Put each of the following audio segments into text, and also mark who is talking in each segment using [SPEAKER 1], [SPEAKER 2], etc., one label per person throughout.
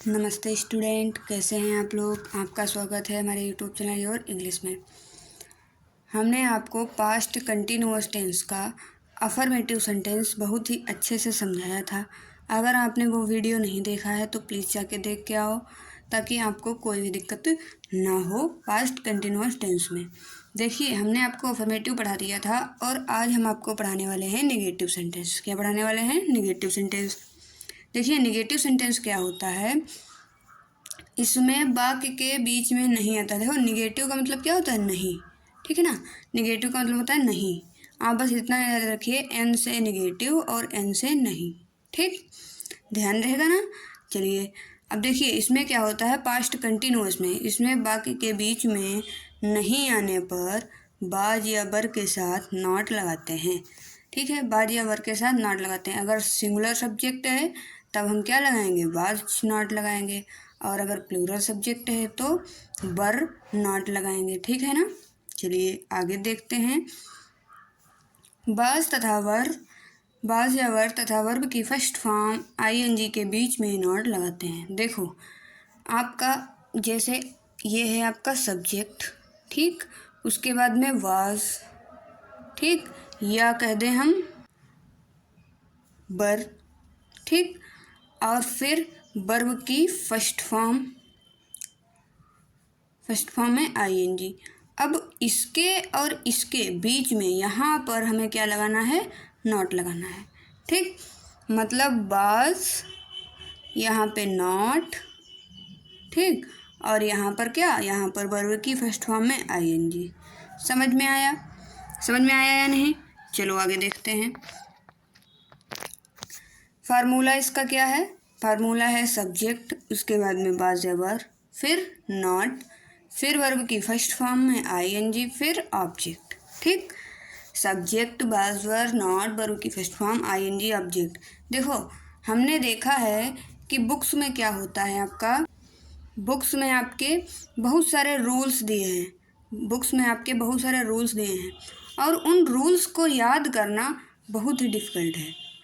[SPEAKER 1] नमस्ते स्टूडेंट, कैसे हैं आप लोग। आपका स्वागत है हमारे यूट्यूब चैनल योर इंग्लिश में। हमने आपको पास्ट कंटिन्यूअस टेंस का अफर्मेटिव सेंटेंस बहुत ही अच्छे से समझाया था। अगर आपने वो वीडियो नहीं देखा है तो प्लीज़ जाके देख के आओ, ताकि आपको कोई भी दिक्कत ना हो पास्ट कंटिन्यूअस टेंस में। देखिए, हमने आपको अफर्मेटिव पढ़ा दिया था और आज हम आपको पढ़ाने वाले हैं नेगेटिव सेंटेंस। क्या पढ़ाने वाले हैं? Negative sentence. देखिए, नेगेटिव सेंटेंस क्या होता है, इसमें वाक्य के बीच में नहीं आता। देखो, नेगेटिव का मतलब क्या होता है? नहीं। ठीक है ना, नेगेटिव का मतलब होता है नहीं। आप बस इतना याद रखिए, एन से नेगेटिव और एन से नहीं। ठीक, ध्यान रहेगा ना। चलिए, अब देखिए इसमें क्या होता है, पास्ट कंटिन्यूअस में इसमें वाक्य के बीच में नहीं आने पर बाज या बर के साथ नॉट लगाते हैं। ठीक है, बाज या बर के साथ नॉट लगाते हैं। अगर सिंगुलर सब्जेक्ट है तब हम क्या लगाएंगे? बाज नॉट लगाएंगे। और अगर प्लूरल सब्जेक्ट है तो बर नॉट लगाएंगे। ठीक है ना। चलिए आगे देखते हैं। बाज तथा वर, बाज या वर तथा वर्ब की फर्स्ट फॉर्म आईएनजी के बीच में नॉट लगाते हैं। देखो, आपका जैसे ये है आपका सब्जेक्ट, ठीक, उसके बाद में वाज, ठीक, या कह दें हम बर, ठीक, और फिर वर्ब की फर्स्ट फॉर्म है आईएनजी। अब इसके और इसके बीच में यहाँ पर हमें क्या लगाना है? नॉट लगाना है। ठीक, मतलब बाज, यहाँ पे नॉट, ठीक, और यहाँ पर क्या? यहाँ पर वर्ब की फर्स्ट फॉर्म में आईएनजी। समझ में आया? समझ में आया या नहीं? चलो आगे देखते हैं। फार्मूला इसका क्या है? फार्मूला है सब्जेक्ट, उसके बाद में बाज या वर, फिर नॉट, फिर वर्ब की फर्स्ट फॉर्म में आईएनजी, फिर ऑब्जेक्ट। ठीक, सब्जेक्ट, बाज, वर, नॉट, वर्ब की फर्स्ट फॉर्म, आईएनजी, ऑब्जेक्ट। देखो, हमने देखा है कि बुक्स में क्या होता है आपका, बुक्स में आपके बहुत सारे रूल्स दिए हैं। बुक्स में आपके बहुत सारे रूल्स दिए हैं और उन रूल्स को याद करना बहुत ही डिफ़िकल्ट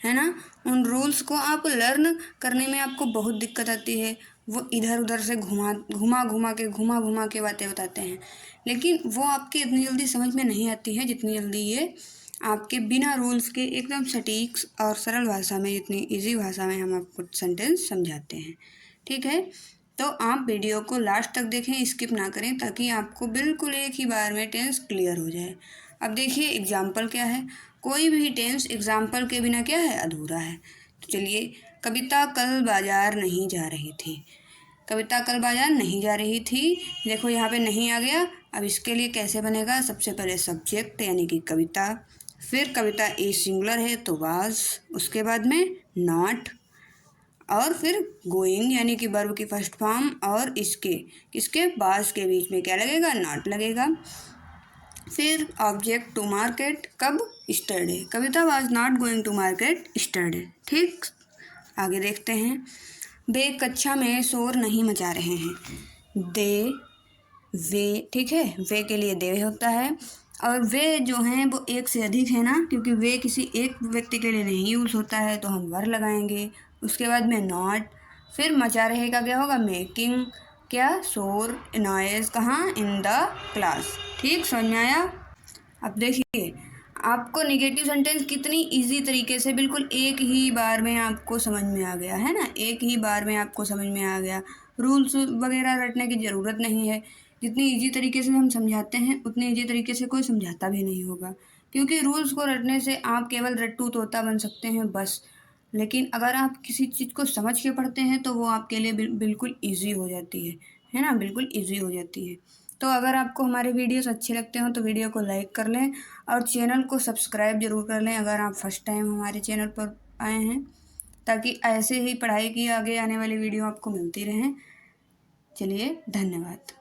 [SPEAKER 1] है ना। उन रूल्स को आप लर्न करने में आपको बहुत दिक्कत आती है। वो इधर उधर से घुमा घुमा के बातें बताते हैं, लेकिन वो आपके इतनी जल्दी समझ में नहीं आती है जितनी जल्दी ये आपके बिना रूल्स के एकदम सटीक और सरल भाषा में, जितनी इजी भाषा में हम आपको सेंटेंस समझाते हैं। ठीक है, तो आप वीडियो को लास्ट तक देखें, स्किप ना करें, ताकि आपको बिल्कुल एक ही बार में टेंस क्लियर हो जाए। अब देखिए एग्जाम्पल क्या है। कोई भी टेंस एग्जाम्पल के बिना क्या है? अधूरा है। तो चलिए, कविता कल बाजार नहीं जा रही थी। कविता कल बाजार नहीं जा रही थी। देखो यहाँ पे नहीं आ गया। अब इसके लिए कैसे बनेगा? सबसे पहले सब्जेक्ट यानी कि कविता, फिर कविता ए सिंगुलर है तो वाज, उसके बाद में नॉट, और फिर गोइंग यानी कि वर्ब की फर्स्ट फॉर्म, और इसके बाज के बीच में क्या लगेगा? नॉट लगेगा। फिर ऑब्जेक्ट टू मार्केट, कब? Yesterday. Kavita was not going to market yesterday. ठीक, आगे देखते हैं। वे कक्षा में शोर नहीं मचा रहे हैं। दे, वे, ठीक है, वे के लिए दे होता है, और वे जो हैं वो एक से अधिक है ना, क्योंकि वे किसी एक व्यक्ति के लिए नहीं यूज़ होता है तो हम वर लगाएंगे। उसके बाद में नॉट, फिर मचा रहे का क्या होगा? मेकिंग, क्या? शोर, नॉइज़, कहाँ? In the class. ठीक, समझ में आया? अब देखिए, आपको नेगेटिव सेंटेंस कितनी इजी तरीके से बिल्कुल एक ही बार में आपको समझ में आ गया है ना। एक ही बार में आपको समझ में आ गया। रूल्स वगैरह रटने की ज़रूरत नहीं है। जितनी इजी तरीके से हम समझाते हैं उतनी इजी तरीके से कोई समझाता भी नहीं होगा, क्योंकि रूल्स को रटने से आप केवल रट्टू तोता बन सकते हैं बस। लेकिन अगर आप किसी चीज़ को समझ के पढ़ते हैं तो वो आपके लिए बिल्कुल ईजी हो जाती है ना, बिल्कुल ईजी हो जाती है। तो अगर आपको हमारे वीडियोस अच्छे लगते हो तो वीडियो को लाइक कर लें और चैनल को सब्सक्राइब ज़रूर कर लें अगर आप फर्स्ट टाइम हमारे चैनल पर आए हैं, ताकि ऐसे ही पढ़ाई की आगे आने वाली वीडियो आपको मिलती रहें। चलिए, धन्यवाद।